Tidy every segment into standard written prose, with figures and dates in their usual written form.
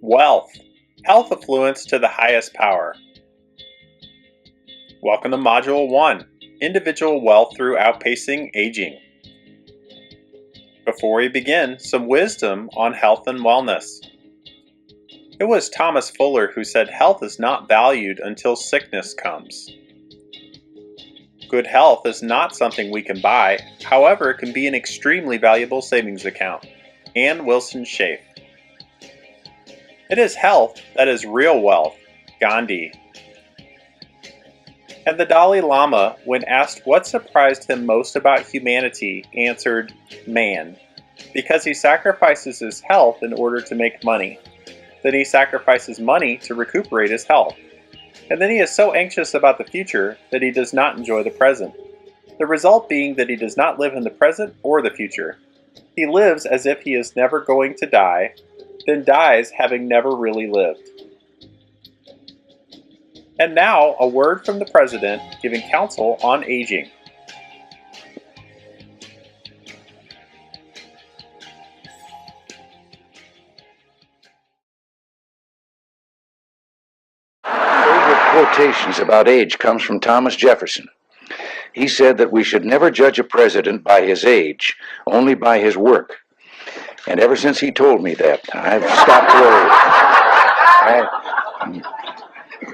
Wealth, health affluence to the highest power. Welcome to Module 1, Individual Wealth Through Outpacing Aging. Before we begin, some wisdom on health and wellness. It was Thomas Fuller who said health is not valued until sickness comes. Good health is not something we can buy, however it can be an extremely valuable savings account. Anne Wilson Schaaf. It is health that is real wealth, Gandhi. And the Dalai Lama, when asked what surprised him most about humanity, answered, man, because he sacrifices his health in order to make money. Then he sacrifices money to recuperate his health. And then he is so anxious about the future that he does not enjoy the present. The result being that he does not live in the present or the future. He lives as if he is never going to die, then dies having never really lived. And now, a word from the President giving counsel on aging. Favorite quotations about age comes from Thomas Jefferson. He said that we should never judge a president by his age, only by his work. And ever since he told me that, I've stopped worrying.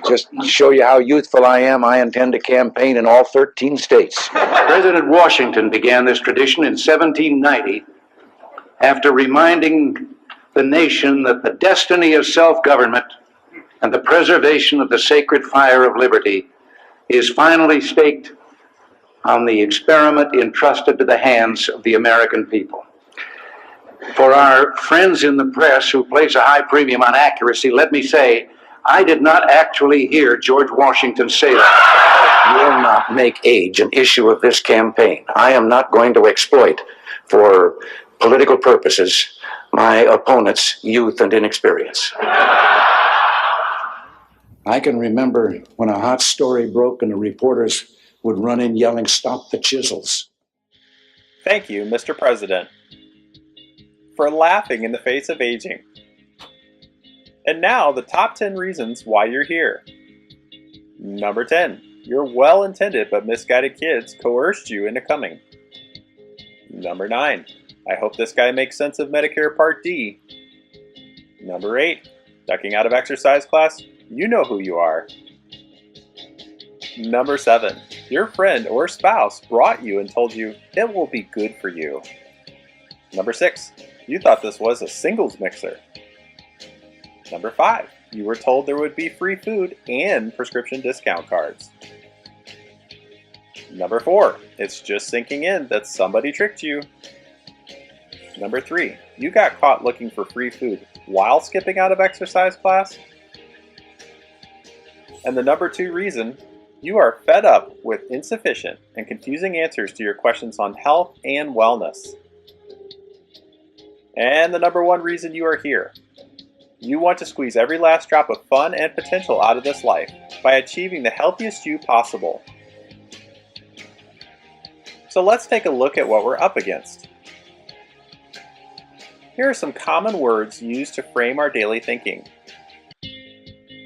Just to show you how youthful I am, I intend to campaign in all 13 states. President Washington began this tradition in 1790 after reminding the nation that the destiny of self-government and the preservation of the sacred fire of liberty is finally staked on the experiment entrusted to the hands of the American people. For our friends in the press who place a high premium on accuracy, let me say, I did not actually hear George Washington say that. Will not make age an issue of this campaign. I am not going to exploit, for political purposes, my opponent's youth and inexperience. I can remember when a hot story broke and the reporters would run in yelling, "Stop the chisels." Thank you, Mr. President, for laughing in the face of aging. And now, the top 10 reasons why you're here. Number 10. Your well-intended but misguided kids coerced you into coming. Number 9. I hope this guy makes sense of Medicare Part D. Number 8. Ducking out of exercise class? You know who you are. Number 7. Your friend or spouse brought you and told you it will be good for you. Number 6. You thought this was a singles mixer. Number 5. You were told there would be free food and prescription discount cards. Number 4. It's just sinking in that somebody tricked you. Number 3. You got caught looking for free food while skipping out of exercise class. And the number 2 reason, you are fed up with insufficient and confusing answers to your questions on health and wellness. And the number 1 reason you are here. You want to squeeze every last drop of fun and potential out of this life by achieving the healthiest you possible. So let's take a look at what we're up against. Here are some common words used to frame our daily thinking.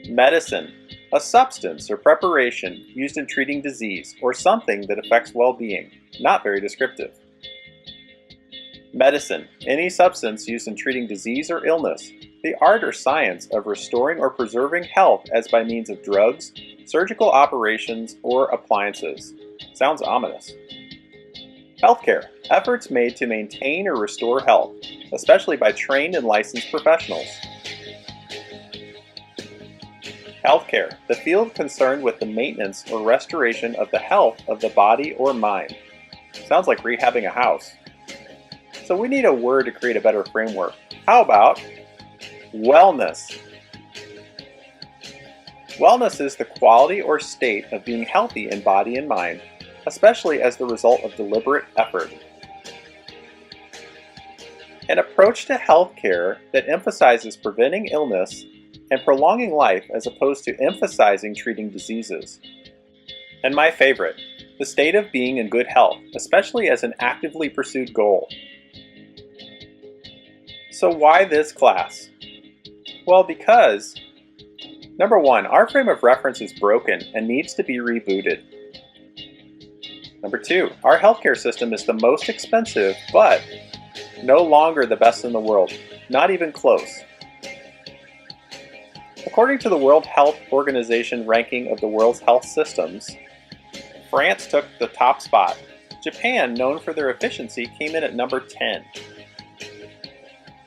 Medicine, a substance or preparation used in treating disease or something that affects well-being, not very descriptive. Medicine, any substance used in treating disease or illness, the art or science of restoring or preserving health as by means of drugs, surgical operations, or appliances. Sounds ominous. Healthcare, efforts made to maintain or restore health, especially by trained and licensed professionals. Healthcare, the field concerned with the maintenance or restoration of the health of the body or mind. Sounds like rehabbing a house. So we need a word to create a better framework. How about wellness? Wellness is the quality or state of being healthy in body and mind, especially as the result of deliberate effort. An approach to healthcare that emphasizes preventing illness and prolonging life as opposed to emphasizing treating diseases. And my favorite, the state of being in good health, especially as an actively pursued goal. So why this class? Well, because number one, our frame of reference is broken and needs to be rebooted. Number two, our healthcare system is the most expensive, but no longer the best in the world. Not even close. According to the World Health Organization ranking of the world's health systems, France took the top spot. Japan, known for their efficiency, came in at number 10.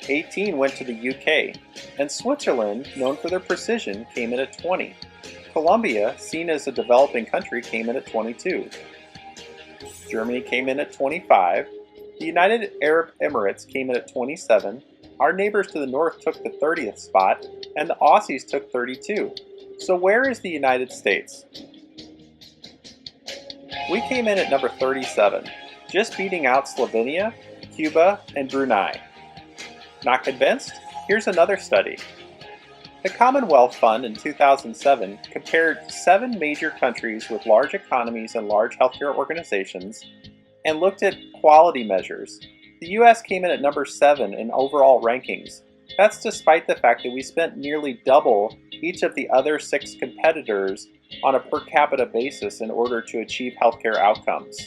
18 went to the UK, and Switzerland, known for their precision, came in at 20. Colombia, seen as a developing country, came in at 22. Germany came in at 25. The United Arab Emirates came in at 27. Our neighbors to the north took the 30th spot, and the Aussies took 32. So where is the United States? We came in at number 37, just beating out Slovenia, Cuba, and Brunei. Not convinced? Here's another study. The Commonwealth Fund in 2007 compared 7 major countries with large economies and large healthcare organizations and looked at quality measures. The US came in at number 7 in overall rankings. That's despite the fact that we spent nearly double each of the other 6 competitors on a per capita basis in order to achieve healthcare outcomes.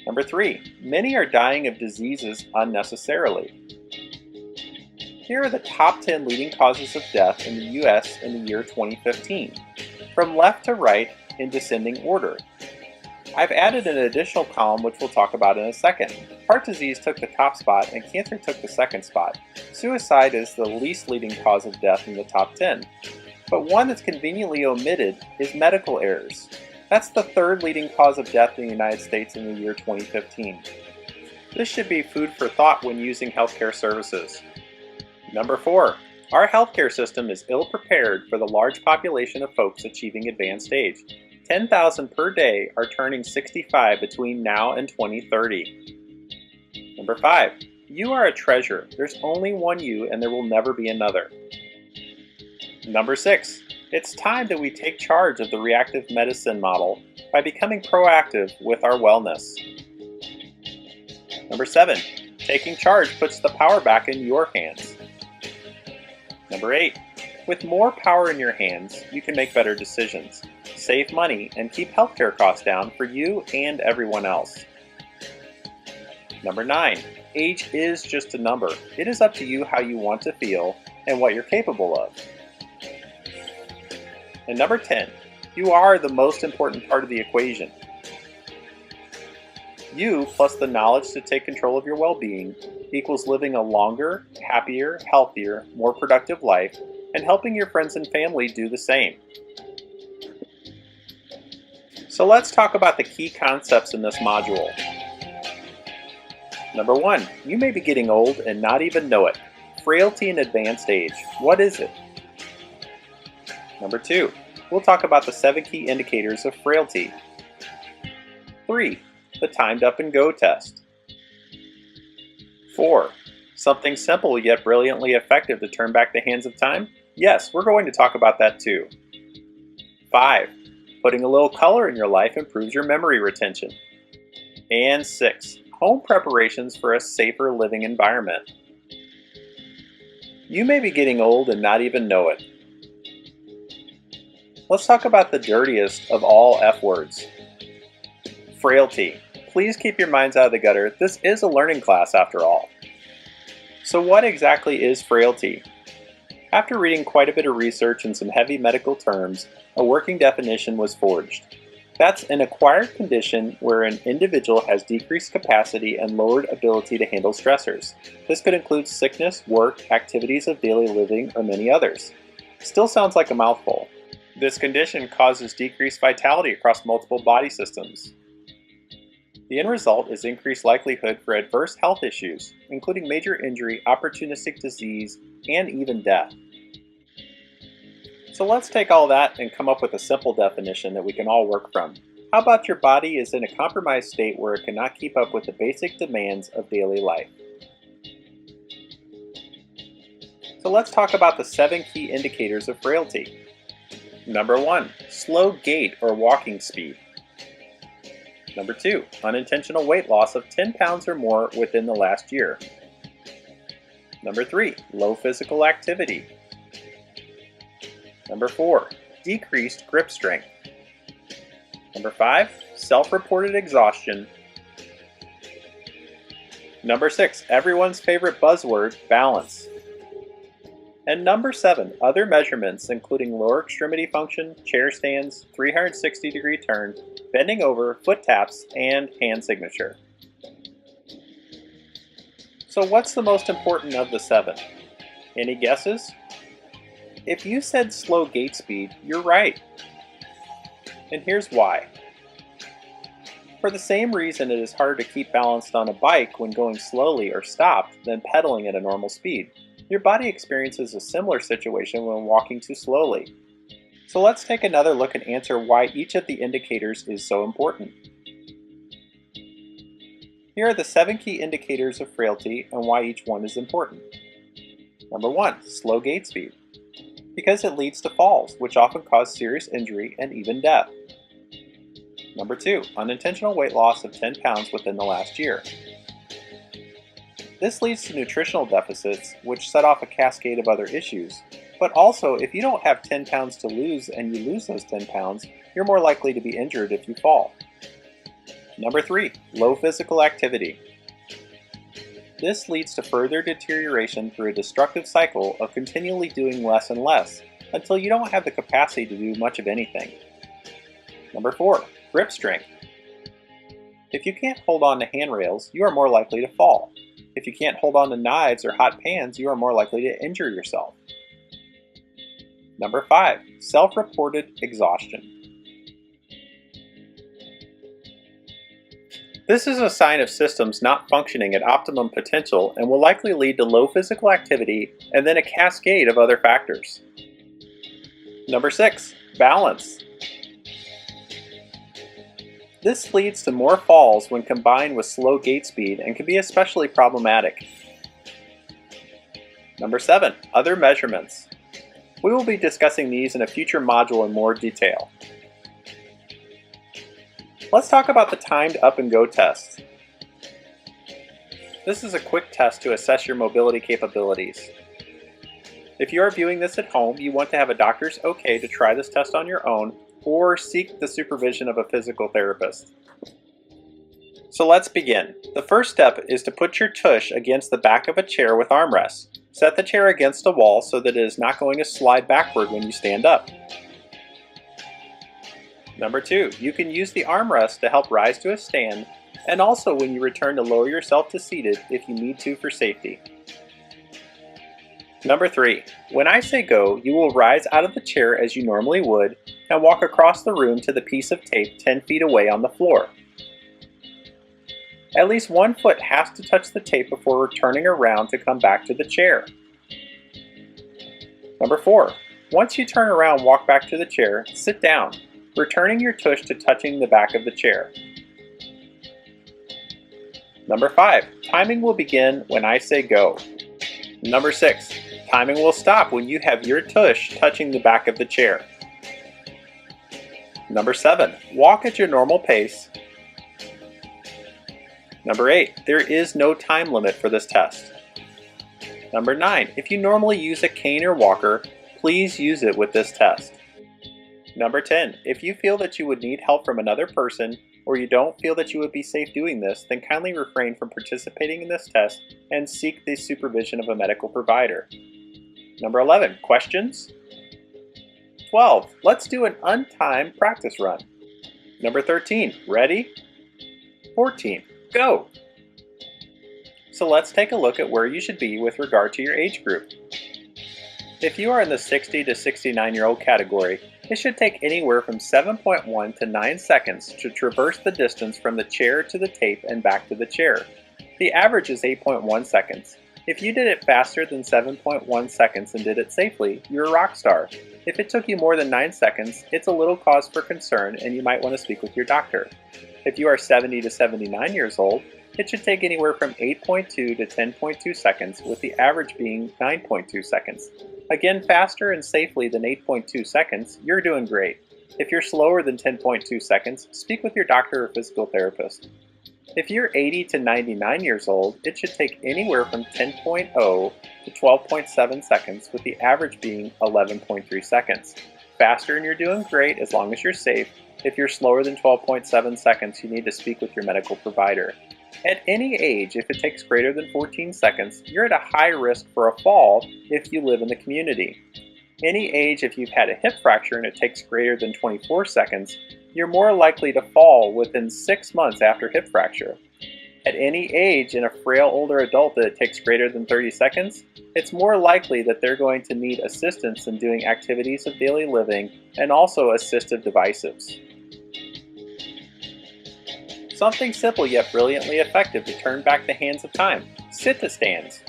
Number 3, many are dying of diseases unnecessarily. Here are the top 10 leading causes of death in the US in the year 2015, from left to right in descending order. I've added an additional column which we'll talk about in a second. Heart disease took the top spot and cancer took the second spot. Suicide is the least leading cause of death in the top 10. But one that's conveniently omitted is medical errors. That's the third leading cause of death in the United States in the year 2015. This should be food for thought when using healthcare services. Number 4, our healthcare system is ill-prepared for the large population of folks achieving advanced age. 10,000 per day are turning 65 between now and 2030. Number 5, you are a treasure. There's only one you and there will never be another. Number 6, it's time that we take charge of the reactive medicine model by becoming proactive with our wellness. Number 7, taking charge puts the power back in your hands. Number 8, with more power in your hands, you can make better decisions, save money, and keep healthcare costs down for you and everyone else. Number 9, age is just a number. It is up to you how you want to feel and what you're capable of. And number 10, you are the most important part of the equation. You, plus the knowledge to take control of your well-being, equals living a longer, happier, healthier, more productive life, and helping your friends and family do the same. So let's talk about the key concepts in this module. Number 1, you may be getting old and not even know it. Frailty in advanced age. What is it? Number 2, we'll talk about the 7 key indicators of frailty. 3, the timed up and go test. 4, something simple yet brilliantly effective to turn back the hands of time? Yes, we're going to talk about that too. 5, putting a little color in your life improves your memory retention. And 6, home preparations for a safer living environment. You may be getting old and not even know it. Let's talk about the dirtiest of all F words. Frailty. Please keep your minds out of the gutter. This is a learning class after all. So what exactly is frailty? After reading quite a bit of research and some heavy medical terms, a working definition was forged. That's an acquired condition where an individual has decreased capacity and lowered ability to handle stressors. This could include sickness, work, activities of daily living, or many others. Still sounds like a mouthful. This condition causes decreased vitality across multiple body systems. The end result is increased likelihood for adverse health issues, including major injury, opportunistic disease, and even death. So let's take all that and come up with a simple definition that we can all work from. How about your body is in a compromised state where it cannot keep up with the basic demands of daily life? So let's talk about the 7 key indicators of frailty. Number 1, slow gait or walking speed. Number 2, unintentional weight loss of 10 pounds or more within the last year. Number 3, low physical activity. Number 4, decreased grip strength. Number 5, self-reported exhaustion. Number 6, everyone's favorite buzzword, balance. And number 7, other measurements including lower extremity function, chair stands, 360-degree turn, bending over, foot taps, and hand signature. So what's the most important of the 7? Any guesses? If you said slow gait speed, you're right. And here's why. For the same reason it is harder to keep balanced on a bike when going slowly or stopped than pedaling at a normal speed. Your body experiences a similar situation when walking too slowly. So let's take another look and answer why each of the indicators is so important. Here are the 7 key indicators of frailty and why each one is important. Number 1, slow gait speed. Because it leads to falls, which often cause serious injury and even death. Number 2, unintentional weight loss of 10 pounds within the last year. This leads to nutritional deficits, which set off a cascade of other issues. But also, if you don't have 10 pounds to lose and you lose those 10 pounds, you're more likely to be injured if you fall. Number 3, low physical activity. This leads to further deterioration through a destructive cycle of continually doing less and less, until you don't have the capacity to do much of anything. Number 4, grip strength. If you can't hold on to handrails, you are more likely to fall. If you can't hold on to knives or hot pans, you are more likely to injure yourself. Number 5, self-reported exhaustion. This is a sign of systems not functioning at optimum potential and will likely lead to low physical activity and then a cascade of other factors. Number 6, balance. This leads to more falls when combined with slow gait speed and can be especially problematic. Number 7, other measurements. We will be discussing these in a future module in more detail. Let's talk about the timed up and go test. This is a quick test to assess your mobility capabilities. If you are viewing this at home, you want to have a doctor's okay to try this test on your own or seek the supervision of a physical therapist. So let's begin. The first step is to put your tush against the back of a chair with armrests. Set the chair against a wall so that it is not going to slide backward when you stand up. Number 2, you can use the armrest to help rise to a stand, and also when you return to lower yourself to seated if you need to for safety. Number 3, when I say go, you will rise out of the chair as you normally would and walk across the room to the piece of tape 10 feet away on the floor. At least one foot has to touch the tape before turning around to come back to the chair. Number 4, once you turn around and walk back to the chair, sit down, returning your tush to touching the back of the chair. Number 5, timing will begin when I say go. Number 6, timing will stop when you have your tush touching the back of the chair. Number 7, walk at your normal pace. Number 8, there is no time limit for this test. Number 9, if you normally use a cane or walker, please use it with this test. Number 10, if you feel that you would need help from another person or you don't feel that you would be safe doing this, then kindly refrain from participating in this test and seek the supervision of a medical provider. Number 11, questions? 12, let's do an untimed practice run. Number 13, ready? 14, go! So let's take a look at where you should be with regard to your age group. If you are in the 60 to 69-year-old category, it should take anywhere from 7.1 to 9 seconds to traverse the distance from the chair to the tape and back to the chair. The average is 8.1 seconds. If you did it faster than 7.1 seconds and did it safely, you're a rock star. If it took you more than 9 seconds, it's a little cause for concern and you might want to speak with your doctor. If you are 70 to 79 years old, it should take anywhere from 8.2 to 10.2 seconds, with the average being 9.2 seconds. Again, faster and safely than 8.2 seconds, you're doing great. If you're slower than 10.2 seconds, speak with your doctor or physical therapist. If you're 80 to 99 years old, it should take anywhere from 10.0 to 12.7 seconds, with the average being 11.3 seconds. Faster and you're doing great as long as you're safe. If you're slower than 12.7 seconds, you need to speak with your medical provider. At any age, if it takes greater than 14 seconds, you're at a high risk for a fall if you live in the community. Any age, if you've had a hip fracture and it takes greater than 24 seconds, you're more likely to fall within 6 months after hip fracture. At any age in a frail older adult that it takes greater than 30 seconds, it's more likely that they're going to need assistance in doing activities of daily living and also assistive devices. Something simple yet brilliantly effective to turn back the hands of time: sit-to-stands.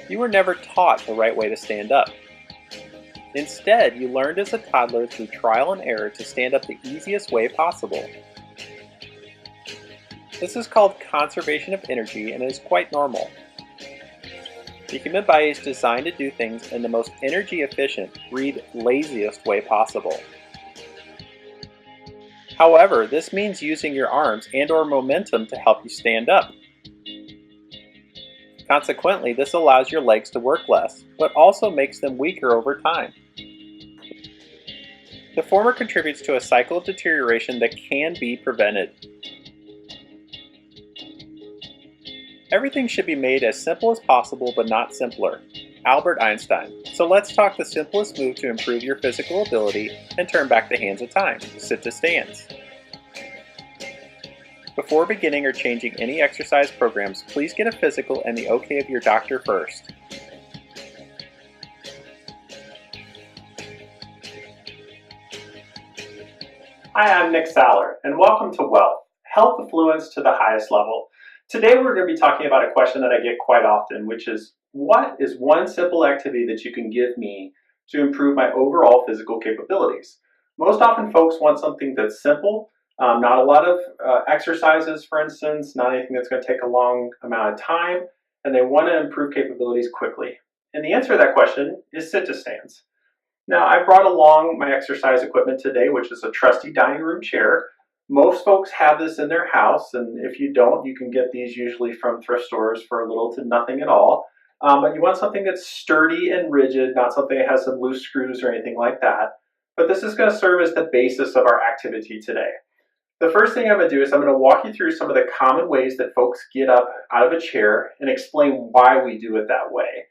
You were never taught the right way to stand up. Instead, you learned as a toddler through trial and error to stand up the easiest way possible. This is called conservation of energy and is quite normal. The human body is designed to do things in the most energy efficient, read laziest way possible. However, this means using your arms and/or momentum to help you stand up. Consequently, this allows your legs to work less, but also makes them weaker over time. The former contributes to a cycle of deterioration that can be prevented. Everything should be made as simple as possible, but not simpler. Albert Einstein. So let's talk the simplest move to improve your physical ability and turn back the hands of time: sit-to-stands. Before beginning or changing any exercise programs, please get a physical and the okay of your doctor first. Hi, I'm Nick Saller, and welcome to WELLth, Health Affluence to the Highest Level. Today we're going to be talking about a question that I get quite often, which is, what is one simple activity that you can give me to improve my overall physical capabilities? Most often folks want something that's simple, not a lot of exercises, for instance, not anything that's going to take a long amount of time, and they want to improve capabilities quickly. And the answer to that question is sit-to-stands. Now, I brought along my exercise equipment today, which is a trusty dining room chair. Most folks have this in their house, and if you don't, you can get these usually from thrift stores for little to nothing at all. But you want something that's sturdy and rigid, not something that has some loose screws or anything like that. But this is going to serve as the basis of our activity today. The first thing I'm going to do is I'm going to walk you through some of the common ways that folks get up out of a chair and explain why we do it that way.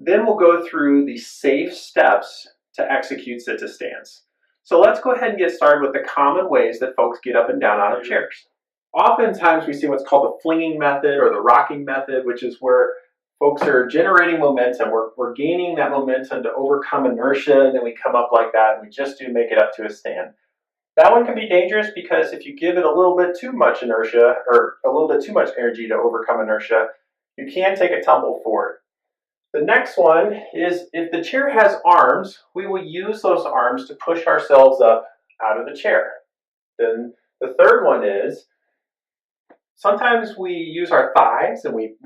Then we'll go through the safe steps to execute sit-to-stands. So let's go ahead and get started with the common ways that folks get up and down out of chairs. Oftentimes we see what's called the flinging method or the rocking method, which is where folks are generating momentum. We're gaining that momentum to overcome inertia, and then we come up like that and we just do make it up to a stand. That one can be dangerous because if you give it a little bit too much inertia or a little bit too much energy to overcome inertia, you can take a tumble forward. The next one is, if the chair has arms, we will use those arms to push ourselves up out of the chair. Then the third one is, sometimes we use our thighs and we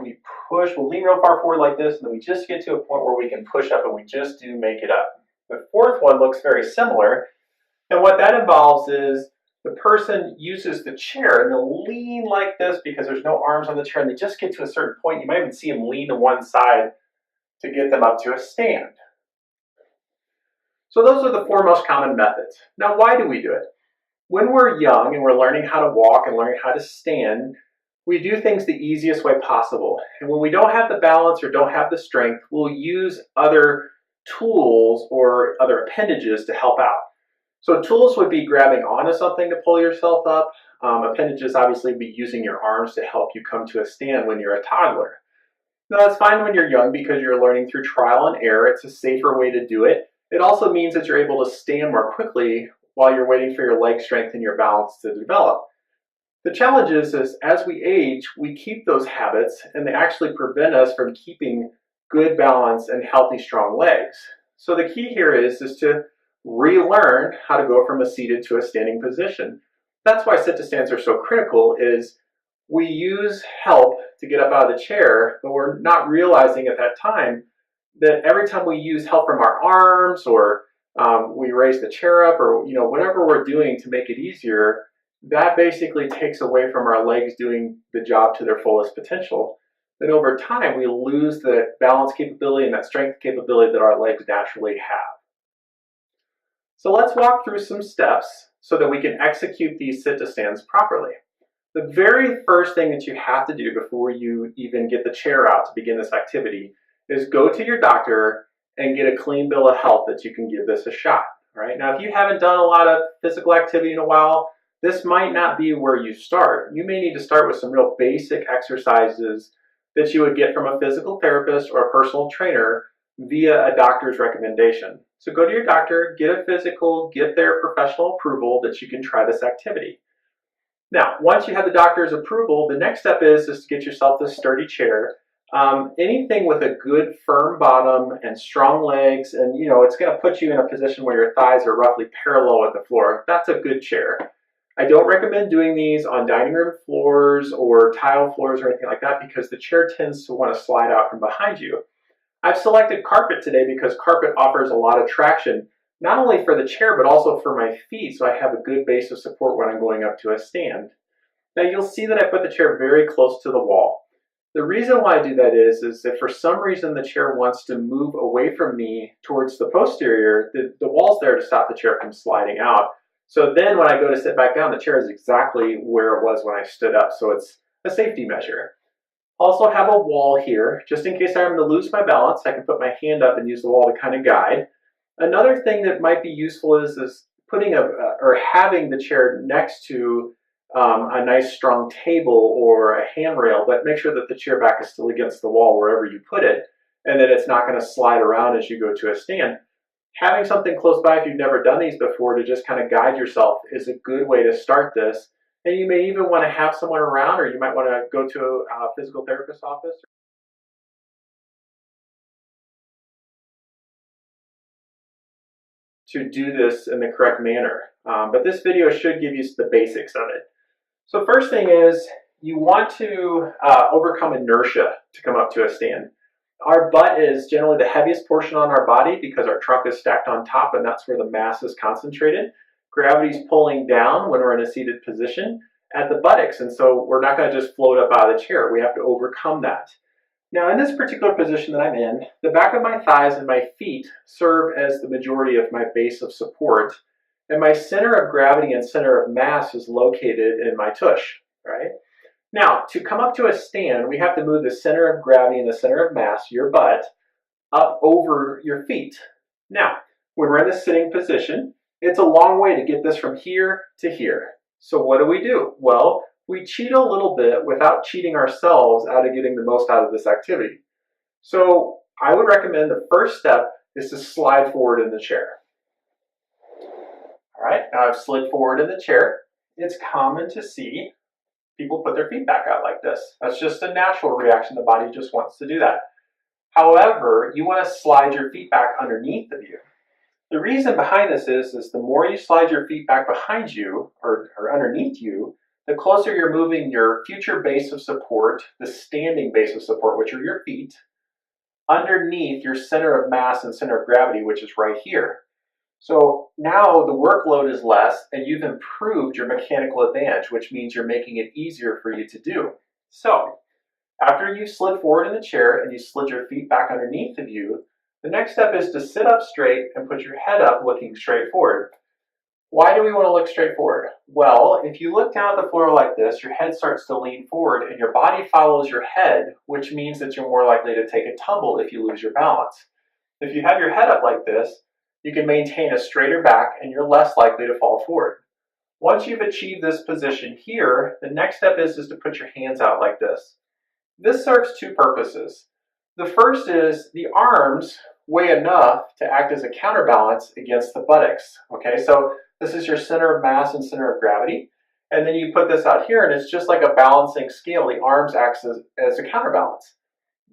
push, we'll lean real far forward like this, and then we just get to a point where we can push up and we just do make it up. The fourth one looks very similar, and what that involves is the person uses the chair and they'll lean like this because there's no arms on the chair, and they just get to a certain point. You might even see them lean to one side to get them up to a stand. So those are the four most common methods. Now, why do we do it? When we're young and we're learning how to walk and learning how to stand, we do things the easiest way possible. And when we don't have the balance or don't have the strength, we'll use other tools or other appendages to help out. So tools would be grabbing onto something to pull yourself up. Appendages obviously would be using your arms to help you come to a stand when you're a toddler. Now, that's fine when you're young because you're learning through trial and error. It's a safer way to do it. It also means that you're able to stand more quickly while you're waiting for your leg strength and your balance to develop. The challenge is as we age, we keep those habits, and they actually prevent us from keeping good balance and healthy, strong legs. So the key here is to relearn how to go from a seated to a standing position. That's why sit-to-stands are so critical, is we use help to get up out of the chair, but we're not realizing at that time that every time we use help from our arms or we raise the chair up or whatever we're doing to make it easier, that basically takes away from our legs doing the job to their fullest potential. Then over time, we lose the balance capability and that strength capability that our legs naturally have. So let's walk through some steps so that we can execute these sit-to-stands properly. The very first thing that you have to do before you even get the chair out to begin this activity is go to your doctor and get a clean bill of health that you can give this a shot. Right? Now, if you haven't done a lot of physical activity in a while, this might not be where you start. You may need to start with some real basic exercises that you would get from a physical therapist or a personal trainer via a doctor's recommendation. So go to your doctor, get a physical, get their professional approval that you can try this activity. Now, once you have the doctor's approval, the next step is to get yourself this sturdy chair. Anything with a good firm bottom and strong legs, and it's going to put you in a position where your thighs are roughly parallel with the floor. That's a good chair. I don't recommend doing these on dining room floors or tile floors or anything like that because the chair tends to want to slide out from behind you. I've selected carpet today because carpet offers a lot of traction, not only for the chair but also for my feet, so I have a good base of support when I'm going up to a stand. Now you'll see that I put the chair very close to the wall. The reason why I do that is if for some reason the chair wants to move away from me towards the posterior, the wall's there to stop the chair from sliding out. So then when I go to sit back down, the chair is exactly where it was when I stood up. So it's a safety measure. Also have a wall here, just in case I'm going to lose my balance. I can put my hand up and use the wall to kind of guide. Another thing that might be useful is putting or having the chair next to a nice strong table or a handrail, but make sure that the chair back is still against the wall wherever you put it, and that it's not going to slide around as you go to a stand. Having something close by, if you've never done these before, to just kind of guide yourself is a good way to start this. And you may even want to have someone around, or you might want to go to a physical therapist's office. To do this in the correct manner. But this video should give you the basics of it. So first thing is you want to overcome inertia to come up to a stand. Our butt is generally the heaviest portion on our body because our trunk is stacked on top and that's where the mass is concentrated. Gravity's pulling down when we're in a seated position at the buttocks, and so we're not going to just float up out of the chair. We have to overcome that. Now in this particular position that I'm in, the back of my thighs and my feet serve as the majority of my base of support, and my center of gravity and center of mass is located in my tush, right? Now, to come up to a stand, we have to move the center of gravity and the center of mass, your butt, up over your feet. Now, when we're in the sitting position, it's a long way to get this from here to here. So what do? Well, we cheat a little bit without cheating ourselves out of getting the most out of this activity. So I would recommend the first step is to slide forward in the chair. All right, now I've slid forward in the chair. It's common to see people put their feet back out like this. That's just a natural reaction. The body just wants to do that. However, you want to slide your feet back underneath of you. The reason behind this is the more you slide your feet back behind you or underneath you, the closer you're moving your future base of support, the standing base of support, which are your feet, underneath your center of mass and center of gravity, which is right here. So now the workload is less and you've improved your mechanical advantage, which means you're making it easier for you to do. So after you slid forward in the chair and you slid your feet back underneath of you, the next step is to sit up straight and put your head up looking straight forward. Why do we want to look straight forward? Well, if you look down at the floor like this, your head starts to lean forward and your body follows your head, which means that you're more likely to take a tumble if you lose your balance. If you have your head up like this, you can maintain a straighter back and you're less likely to fall forward. Once you've achieved this position here, the next step is to put your hands out like this. This serves two purposes. The first is the arms weigh enough to act as a counterbalance against the buttocks. Okay, so this is your center of mass and center of gravity. And then you put this out here and it's just like a balancing scale. The arms act as a counterbalance.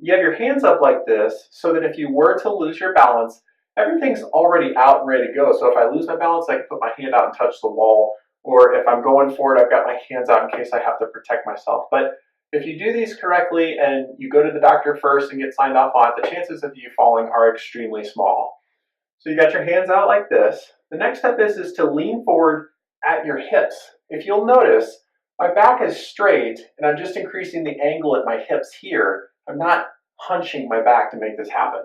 You have your hands up like this so that if you were to lose your balance, everything's already out and ready to go. So if I lose my balance, I can put my hand out and touch the wall. Or if I'm going forward, I've got my hands out in case I have to protect myself. But if you do these correctly and you go to the doctor first and get signed off on it, the chances of you falling are extremely small. So you got your hands out like this. The next step is to lean forward at your hips. if you'll notice, my back is straight and I'm just increasing the angle at my hips here. I'm not hunching my back to make this happen.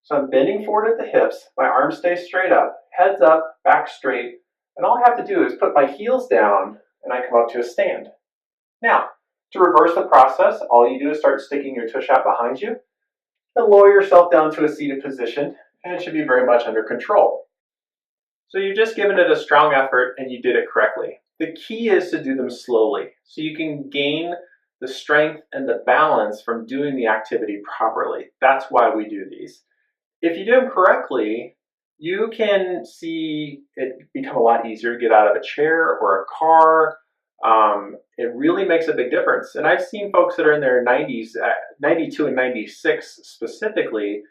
So I'm bending forward at the hips, my arms stay straight up, heads up, back straight, and all I have to do is put my heels down and I come up to a stand. Now, to reverse the process, all you do is start sticking your tush out behind you and lower yourself down to a seated position, and it should be very much under control. So you've just given it a strong effort and you did it correctly. The key is to do them slowly so you can gain the strength and the balance from doing the activity properly. That's why we do these. If you do them correctly, you can see it become a lot easier to get out of a chair or a car. It really makes a big difference. And I've seen folks that are in their 90s, 92 and 96 specifically,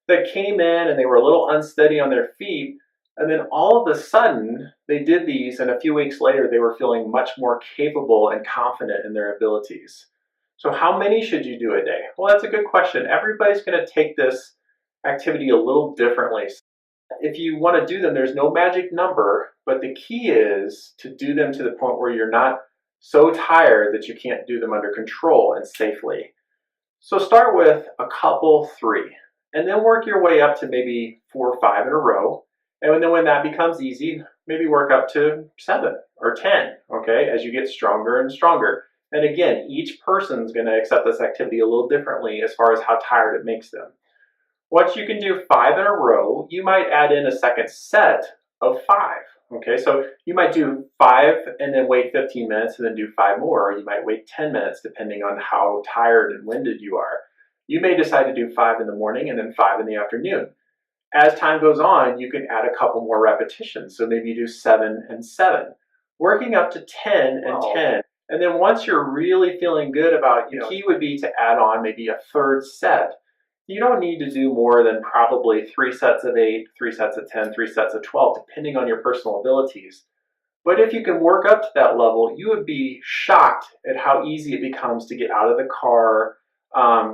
that came in and they were a little unsteady on their feet. And then all of a sudden, they did these, and a few weeks later, they were feeling much more capable and confident in their abilities. So how many should you do a day? Well, that's a good question. Everybody's going to take this activity a little differently. If you want to do them, there's no magic number, but the key is to do them to the point where you're not so tired that you can't do them under control and safely. So start with a couple, 3, and then work your way up to maybe 4 or 5 in a row. And then when that becomes easy, maybe work up to 7 or 10, okay, as you get stronger and stronger. And again, each person's going to accept this activity a little differently as far as how tired it makes them. Once you can do 5 in a row, you might add in a second set of 5. Okay, so you might do 5 and then wait 15 minutes and then do 5 more, or you might wait 10 minutes depending on how tired and winded you are. You may decide to do 5 in the morning and then 5 in the afternoon. As time goes on, you can add a couple more repetitions. So maybe you do 7 and 7, working up to 10 and 10. And then once you're really feeling good about it, the key would be to add on maybe a 3rd set. You don't need to do more than probably 3 sets of 8, 3 sets of 10, 3 sets of 12, depending on your personal abilities. But if you can work up to that level, you would be shocked at how easy it becomes to get out of the car,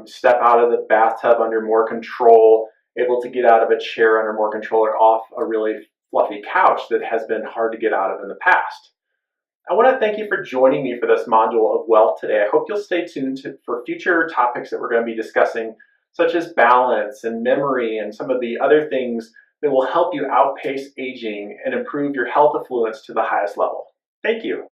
step out of the bathtub under more control, able to get out of a chair under more control, or off a really fluffy couch that has been hard to get out of in the past. I want to thank you for joining me for this module of WELLth today. I hope you'll stay tuned for future topics that we're going to be discussing, such as balance and memory and some of the other things that will help you outpace aging and improve your health affluence to the highest level. Thank you.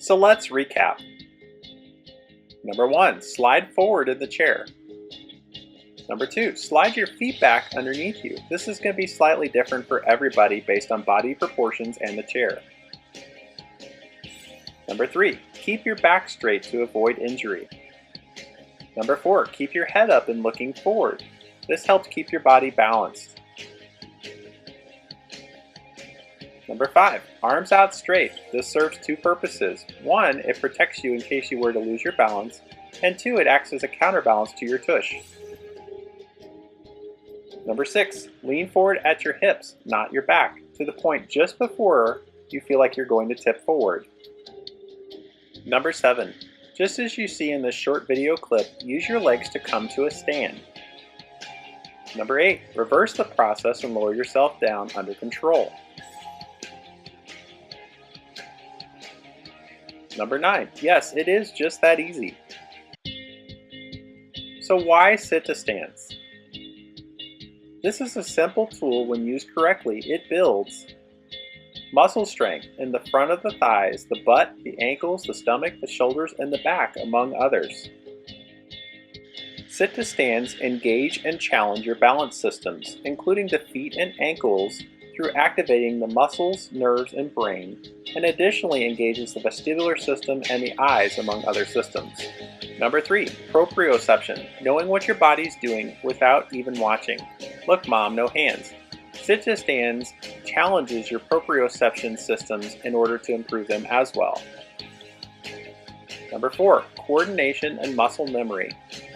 So let's recap. Number 1, slide forward in the chair. Number 2, slide your feet back underneath you. This is going to be slightly different for everybody based on body proportions and the chair. Number 3, keep your back straight to avoid injury. Number 4, keep your head up and looking forward. This helps keep your body balanced. Number 5, arms out straight. This serves 2 purposes. 1, it protects you in case you were to lose your balance, and 2, it acts as a counterbalance to your tush. Number 6, lean forward at your hips, not your back, to the point just before you feel like you're going to tip forward. Number 7, just as you see in this short video clip, use your legs to come to a stand. Number 8, reverse the process and lower yourself down under control. Number 9, yes, it is just that easy. So why sit to stance? This is a simple tool. When used correctly, it builds muscle strength in the front of the thighs, the butt, the ankles, the stomach, the shoulders, and the back, among others. Sit to stands engage and challenge your balance systems, including the feet and ankles, through activating the muscles, nerves, and brain, and additionally engages the vestibular system and the eyes, among other systems. Number 3, proprioception, knowing what your body's doing without even watching. Look, Mom, no hands. Sit to stands challenges your proprioception systems in order to improve them as well. Number 4, coordination and muscle memory.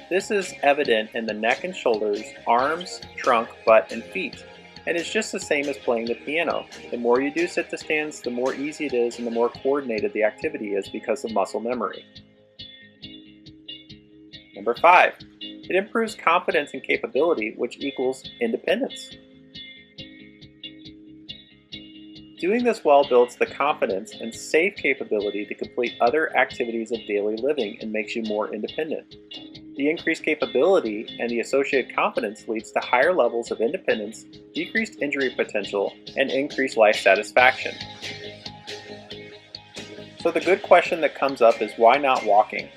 This is evident in the neck and shoulders, arms, trunk, butt, and feet. And it's just the same as playing the piano. The more you do sit to stands, the more easy it is and the more coordinated the activity is because of muscle memory. Number 5, it improves confidence and capability, which equals independence. Doing this well builds the confidence and safe capability to complete other activities of daily living and makes you more independent. The increased capability and the associated confidence leads to higher levels of independence, decreased injury potential, and increased life satisfaction. So the good question that comes up is, why not walking?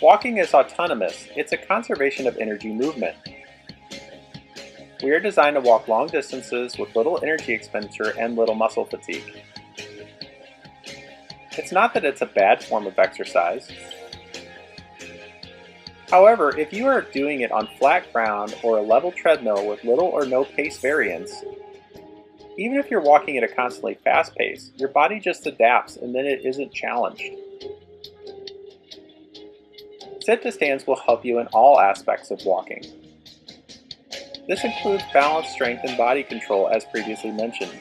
Walking is autonomous. It's a conservation of energy movement. We are designed to walk long distances with little energy expenditure and little muscle fatigue. It's not that it's a bad form of exercise. However, if you are doing it on flat ground or a level treadmill with little or no pace variance, even if you're walking at a constantly fast pace, your body just adapts and then it isn't challenged. Sit to stands will help you in all aspects of walking. This includes balance, strength, and body control as previously mentioned.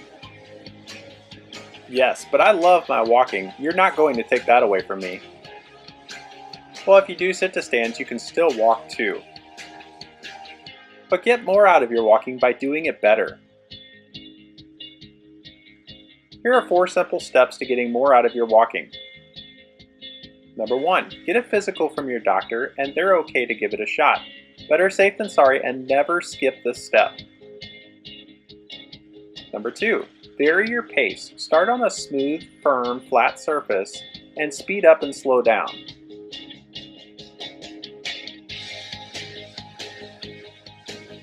Yes, but I love my walking. You're not going to take that away from me. Well, if you do sit to stands, you can still walk too. But get more out of your walking by doing it better. Here are 4 simple steps to getting more out of your walking. Number 1, get a physical from your doctor and they're okay to give it a shot. Better safe than sorry and never skip this step. Number 2, vary your pace. Start on a smooth, firm, flat surface and speed up and slow down.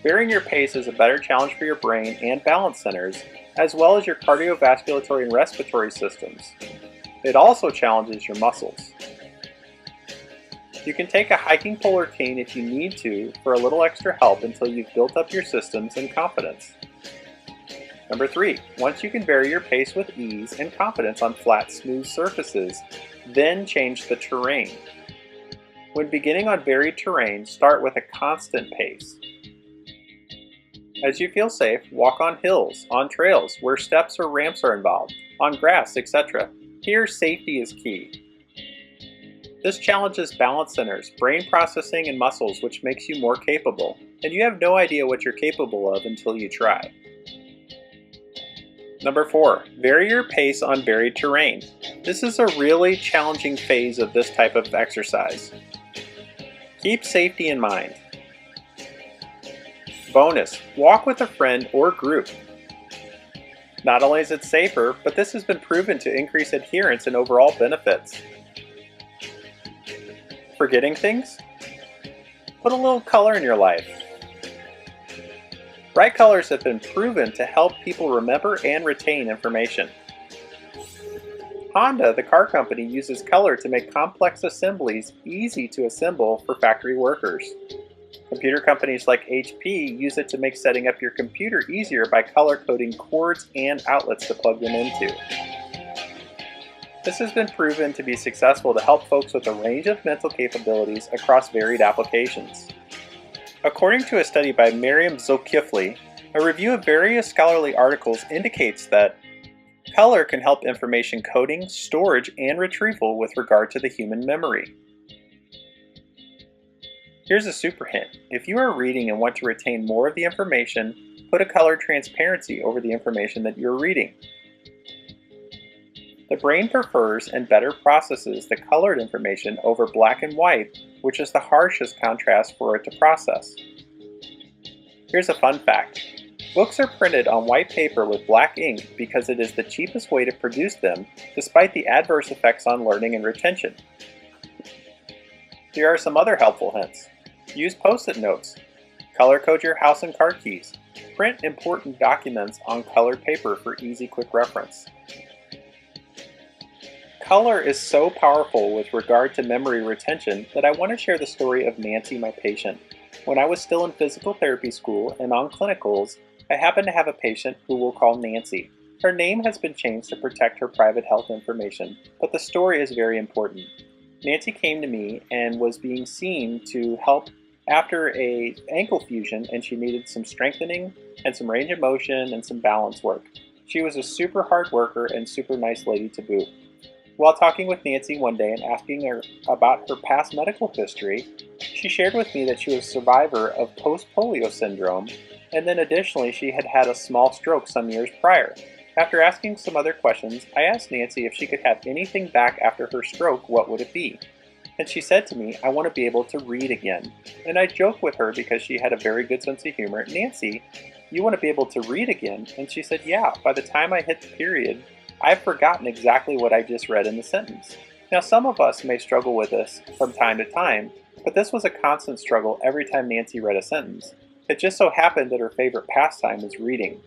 Varying your pace is a better challenge for your brain and balance centers, as well as your cardiovascular and respiratory systems. It also challenges your muscles. You can take a hiking pole or cane if you need to for a little extra help until you've built up your systems and confidence. Number 3, once you can vary your pace with ease and confidence on flat, smooth surfaces, then change the terrain. When beginning on varied terrain, start with a constant pace. As you feel safe, walk on hills, on trails where steps or ramps are involved, on grass, etc. Here, safety is key. This challenges balance centers, brain processing, and muscles, which makes you more capable, and you have no idea what you're capable of until you try. Number 4, vary your pace on varied terrain. This is a really challenging phase of this type of exercise. Keep safety in mind. Bonus, walk with a friend or group. Not only is it safer, but this has been proven to increase adherence and overall benefits. Forgetting things? Put a little color in your life. Bright colors have been proven to help people remember and retain information. Honda, the car company, uses color to make complex assemblies easy to assemble for factory workers. Computer companies like HP use it to make setting up your computer easier by color-coding cords and outlets to plug them into. This has been proven to be successful to help folks with a range of mental capabilities across varied applications. According to a study by Miriam Zulkifli, a review of various scholarly articles indicates that color can help information coding, storage, and retrieval with regard to the human memory. Here's a super hint. If you are reading and want to retain more of the information, put a color transparency over the information that you're reading. The brain prefers and better processes the colored information over black and white, which is the harshest contrast for it to process. Here's a fun fact. Books are printed on white paper with black ink because it is the cheapest way to produce them, despite the adverse effects on learning and retention. Here are some other helpful hints. Use post-it notes. Color code your house and car keys. Print important documents on colored paper for easy, quick reference. Color is so powerful with regard to memory retention that I want to share the story of Nancy, my patient. When I was still in physical therapy school and on clinicals, I happened to have a patient who we'll call Nancy. Her name has been changed to protect her private health information, but the story is very important. Nancy came to me and was being seen to help after an ankle fusion, and she needed some strengthening and some range of motion and some balance work. She was a super hard worker and super nice lady to boot. While talking with Nancy one day and asking her about her past medical history, she shared with me that she was a survivor of post-polio syndrome, and then additionally she had had a small stroke some years prior. After asking some other questions, I asked Nancy if she could have anything back after her stroke, what would it be? And she said to me, I want to be able to read again. And I joked with her because she had a very good sense of humor. Nancy, you want to be able to read again? And she said, yeah, by the time I hit the period, I've forgotten exactly what I just read in the sentence. Now, some of us may struggle with this from time to time, but this was a constant struggle every time Nancy read a sentence. It just so happened that her favorite pastime was reading.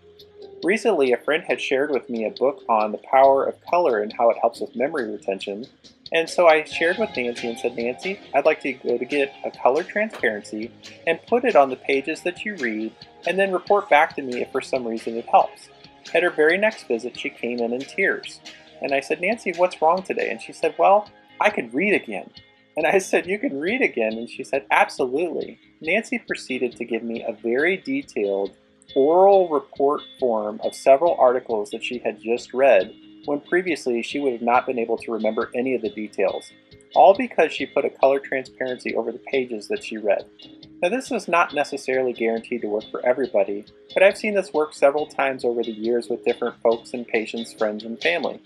Recently, a friend had shared with me a book on the power of color and how it helps with memory retention. And so I shared with Nancy and said, Nancy, I'd like to go to get a color transparency and put it on the pages that you read and then report back to me if for some reason it helps. At her very next visit, she came in tears. And I said, Nancy, what's wrong today? And she said, well, I could read again. And I said, you can read again? And she said, absolutely. Nancy proceeded to give me a very detailed oral report form of several articles that she had just read, when previously she would have not been able to remember any of the details, all because she put a color transparency over the pages that she read. Now, this is not necessarily guaranteed to work for everybody, but I've seen this work several times over the years with different folks and patients, friends, and family.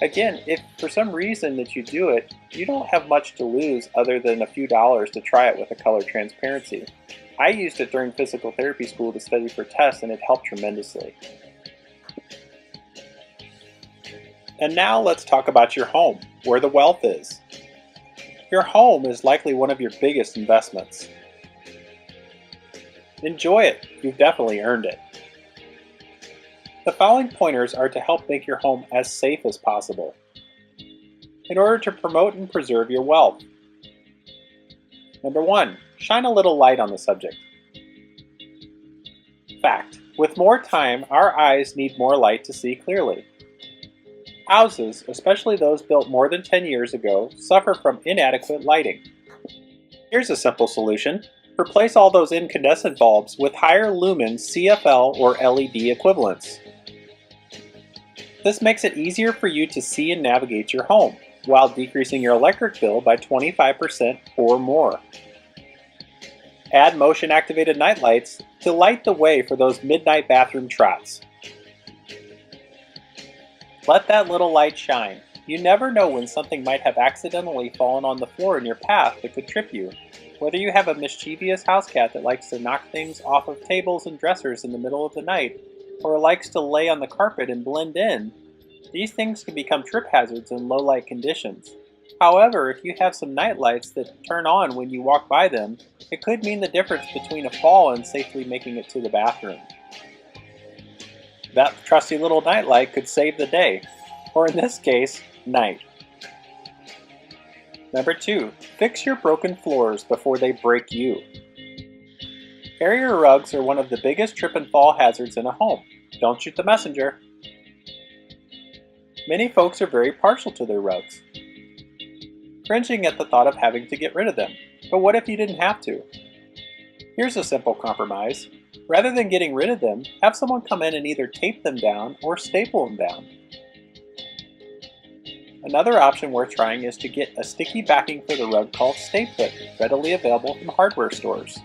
Again, if for some reason that you do it, you don't have much to lose other than a few dollars to try it with a color transparency. I used it during physical therapy school to study for tests, and it helped tremendously. And now let's talk about your home, where the wealth is. Your home is likely one of your biggest investments. Enjoy it. You've definitely earned it. The following pointers are to help make your home as safe as possible in order to promote and preserve your wealth. Number 1, shine a little light on the subject. Fact: with more time, our eyes need more light to see clearly. Houses, especially those built more than 10 years ago, suffer from inadequate lighting. Here's a simple solution. Replace all those incandescent bulbs with higher lumen CFL or LED equivalents. This makes it easier for you to see and navigate your home, while decreasing your electric bill by 25% or more. Add motion-activated nightlights to light the way for those midnight bathroom trots. Let that little light shine. You never know when something might have accidentally fallen on the floor in your path that could trip you. Whether you have a mischievous house cat that likes to knock things off of tables and dressers in the middle of the night, or likes to lay on the carpet and blend in, these things can become trip hazards in low light conditions. However, if you have some night lights that turn on when you walk by them, it could mean the difference between a fall and safely making it to the bathroom. That trusty little nightlight could save the day, or in this case, night. Number 2, fix your broken floors before they break you. Area rugs are one of the biggest trip and fall hazards in a home. Don't shoot the messenger. Many folks are very partial to their rugs, cringing at the thought of having to get rid of them. But what if you didn't have to? Here's a simple compromise. Rather than getting rid of them, have someone come in and either tape them down or staple them down. Another option worth trying is to get a sticky backing for the rug called Stay Put, readily available from hardware stores.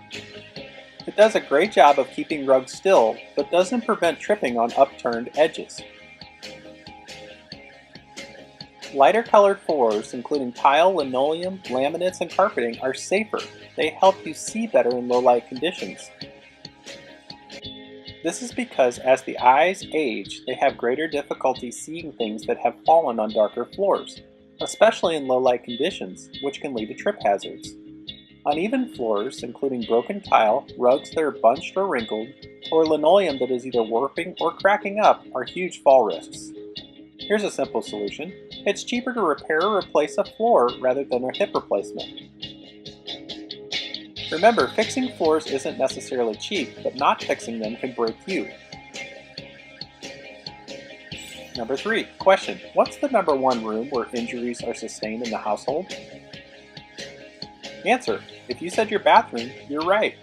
It does a great job of keeping rugs still, but doesn't prevent tripping on upturned edges. Lighter colored floors, including tile, linoleum, laminates, and carpeting, are safer. They help you see better in low light conditions. This is because as the eyes age, they have greater difficulty seeing things that have fallen on darker floors, especially in low light conditions, which can lead to trip hazards. Uneven floors, including broken tile, rugs that are bunched or wrinkled, or linoleum that is either warping or cracking up, are huge fall risks. Here's a simple solution. It's cheaper to repair or replace a floor rather than a hip replacement. Remember, fixing floors isn't necessarily cheap, but not fixing them can break you. Number 3, question: what's the number 1 room where injuries are sustained in the household? Answer: if you said your bathroom, you're right.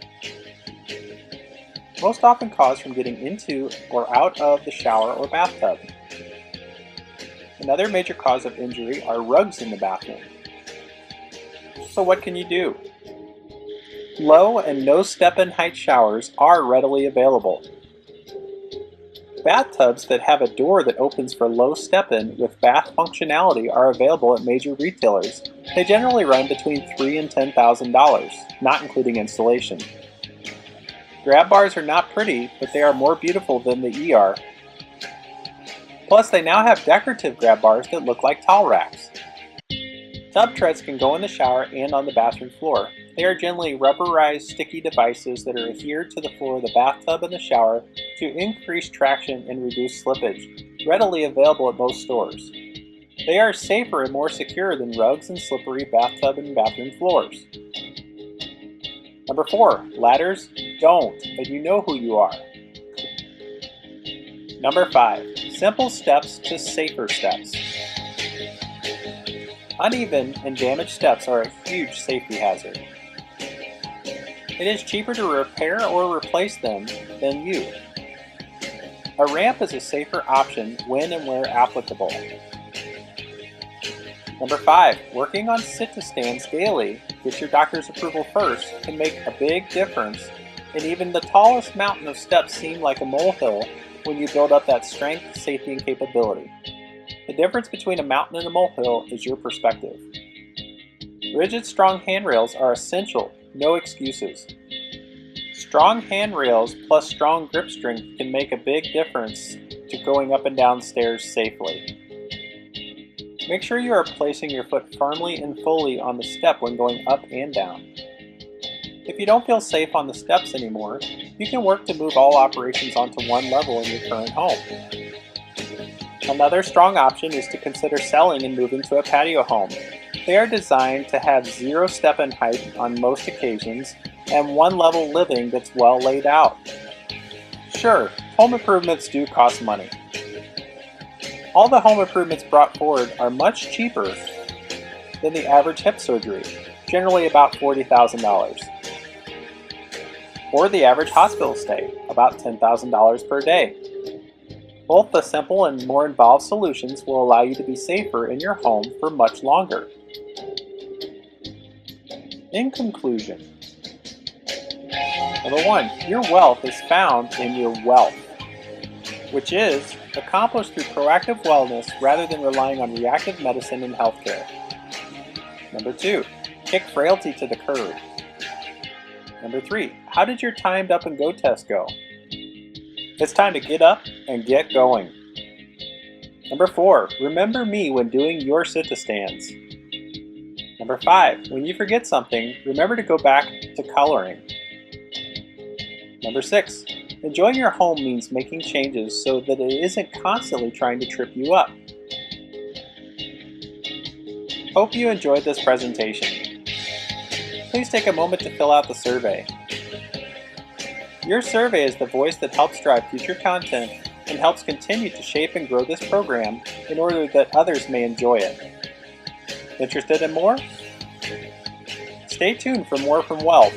most often caused from getting into or out of the shower or bathtub. Another major cause of injury are rugs in the bathroom. So what can you do? Low and no step-in height showers are readily available. Bathtubs that have a door that opens for low step-in with bath functionality are available at major retailers. They generally run between $3,000 and $10,000, not including installation. Grab bars are not pretty, but they are more beautiful than the ER. Plus, they now have decorative grab bars that look like towel racks. Tub treads can go in the shower and on the bathroom floor. They are generally rubberized sticky devices that are adhered to the floor of the bathtub and the shower to increase traction and reduce slippage, readily available at most stores. They are safer and more secure than rugs and slippery bathtub and bathroom floors. Number 4, ladders don't, and you know who you are. Number 5, simple steps to safer steps. Uneven and damaged steps are a huge safety hazard. It is cheaper to repair or replace them than you. A ramp is a safer option when and where applicable. Number 5, working on sit-to-stands daily, get your doctor's approval first, can make a big difference, and even the tallest mountain of steps seem like a molehill when you build up that strength, safety, and capability. The difference between a mountain and a molehill is your perspective. Rigid, strong handrails are essential, no excuses. Strong handrails plus strong grip strength can make a big difference to going up and down stairs safely. Make sure you are placing your foot firmly and fully on the step when going up and down. If you don't feel safe on the steps anymore, you can work to move all operations onto one level in your current home. Another strong option is to consider selling and moving to a patio home. They are designed to have 0 step-in height on most occasions and one-level living that's well laid out. Sure, home improvements do cost money. All the home improvements brought forward are much cheaper than the average hip surgery, generally about $40,000. Or the average hospital stay, about $10,000 per day. Both the simple and more involved solutions will allow you to be safer in your home for much longer. In conclusion, number 1, your wealth is found in your wealth, which is accomplished through proactive wellness rather than relying on reactive medicine and healthcare. Number 2, kick frailty to the curb. Number 3, how did your timed up and go test go? It's time to get up and get going. Number 4, remember me when doing your sit-to-stands. Number 5, when you forget something, remember to go back to coloring. Number 6, enjoying your home means making changes so that it isn't constantly trying to trip you up. Hope you enjoyed this presentation. Please take a moment to fill out the survey. Your survey is the voice that helps drive future content and helps continue to shape and grow this program in order that others may enjoy it. Interested in more? Stay tuned for more from WELLth,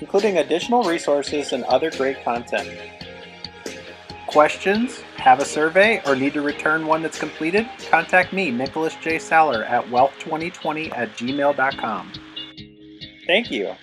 including additional resources and other great content. Questions? Have a survey or need to return one that's completed? Contact me, Nicholas J. Saller, at wellth2020@gmail.com. Thank you.